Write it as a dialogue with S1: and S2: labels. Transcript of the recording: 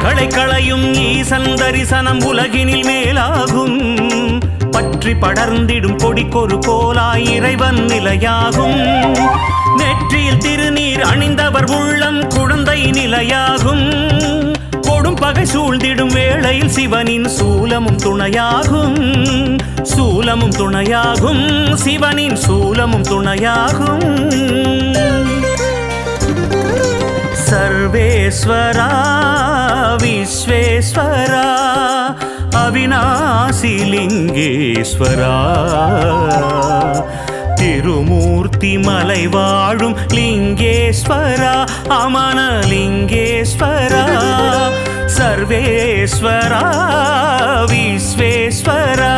S1: பற்றுகளை களையும் ஈசன் தரிசனம் உலகினில் மேலாகும். பற்றி படர்ந்திடும் கொடிக்கொரு கோலாய் இறைவன் நிலையாகும். நெற்றியில் திருநீர் அணிந்தவர் உள்ளம் குழந்தை நிலையாகும். கொடும் பகை சூழ்ந்திடும் வேளையில் சிவனின் சூலமும் துணையாகும். சூலமும் துணையாகும், சிவனின் சூலமும் துணையாகும். சர்வேஸ்வரா விஸ்வேஸ்வரா அவிநாசி லிங்கேஸ்வரா திருமூர்த்தி மலை வாழும் லிங்கேஸ்வரா அமனலிங்கேஸ்வரா சர்வேஸ்வரா விஸ்வேஸ்வரா